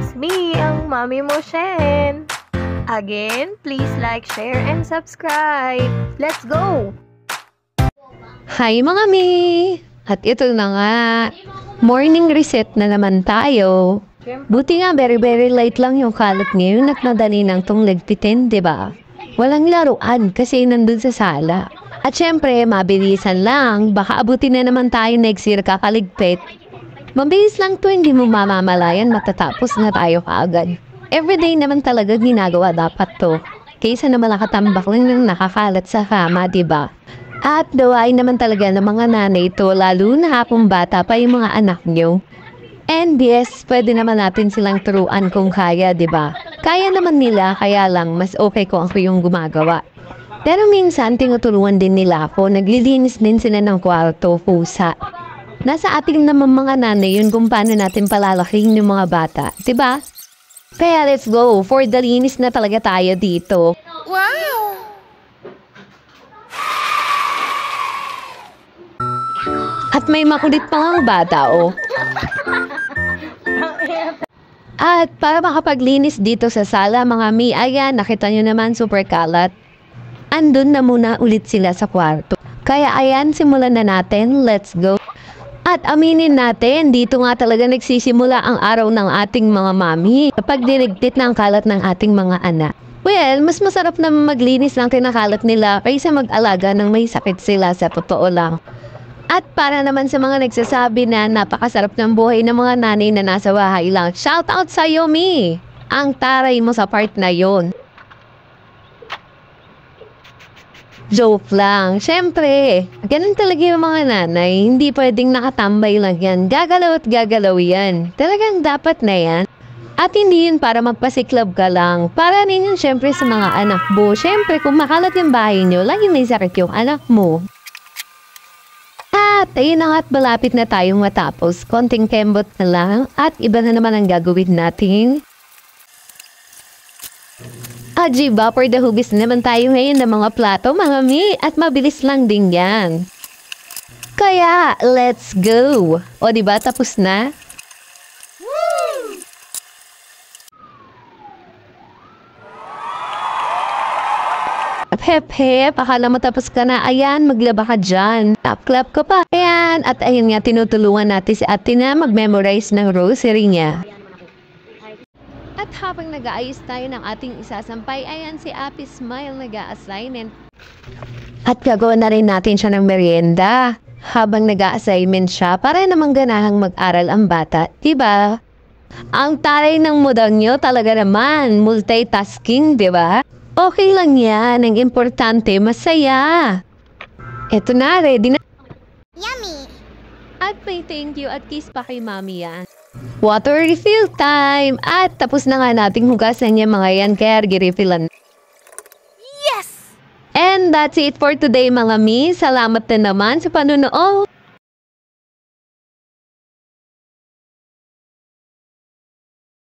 It's me, ang Mami Mo Shen. Again, please like, share, and subscribe. Let's go! Hi mga mi! At ito na nga, morning reset na naman tayo. Buti nga very light lang yung kalat ngayon at madali nang tong ligpitin, diba? Walang laruan kasi nandun sa sala. At syempre, mabilisan lang, baka abutin na naman tayo next year kakaligpit. Mabilis lang to, hindi mo mamamalayan, matatapos na tayo kaagad. Everyday naman talaga ginagawa dapat to. Kaysa na malakatambak lang ng nakakalat sa kama, diba? At dawain naman talaga ng mga nanay ito, lalo na kung bata pa yung mga anak nyo. And yes, pwede naman natin silang turuan kung kaya, diba? Kaya naman nila, kaya lang mas okay kung ako yung gumagawa. Pero minsan, tinuturuan din nila ako, naglilinis din sila ng kwarto, pusa. Nasa ating naman mga nanay yun kung paano natin palalaking yung mga bata, diba? Kaya let's go, for the linis na talaga tayo dito. Wow! At may makulit pa nga bata, oh. At para makapaglinis dito sa sala, mga mi, ayan, nakita nyo naman super kalat. Andun na muna ulit sila sa kwarto. Kaya ayan, simulan na natin, let's go. At aminin natin, dito nga talaga nagsisimula ang araw ng ating mga mami kapag dinigpit ng kalat ng ating mga anak. Well, mas masarap na maglinis ng kinakalat nila kaysa mag-alaga ng may sakit sila sa totoo lang. At para naman sa mga nagsasabi na napakasarap ng buhay ng mga nanay na nasa bahay lang, shout out sa'yo, mi! Ang taray mo sa part na yon. Joke lang. Siyempre, ganun talaga yung mga nanay. Hindi pwedeng nakatambay lang yan. Gagalaw at gagalaw yan. Talagang dapat na yan. At hindi yun para magpasiklab ka lang. Para rin yun siyempre sa mga anak mo. Siyempre, kung makalat yung bahay nyo, lagi may sakit yung anak mo. At ayun na nga at malapit na tayong matapos. Konting kembot na lang. At iba na naman ang gagawin natin. Diba, for the hugis naman tayo ngayon ng mga plato, mga mi, at mabilis lang din yan. Kaya, let's go! O diba, tapos na? Woo! Hep, akala mo tapos ka na, ayan, maglaba ka dyan. Clap ka pa, ayan. At ayun nga, tinutulungan natin si ate na mag-memorize ng rosary niya. At habang nag-aayos tayo ng ating isasampay, ayan si Api Smile nag-a-assignment. At gagawa na rin natin siya ng merienda habang nag-a-assignment siya para namang ganahang mag-aral ang bata, diba? Ang taray ng mudang nyo talaga naman, multitasking, diba? Okay lang yan, ang importante, masaya. Eto na, ready na. Yummy! At may thank you at kiss pa kay mami yan. Water refill time! At tapos na nga nating hugasan niya mga yan, kaya gi-refillan. Yes! And that's it for today mga mi. Salamat na naman sa panunood.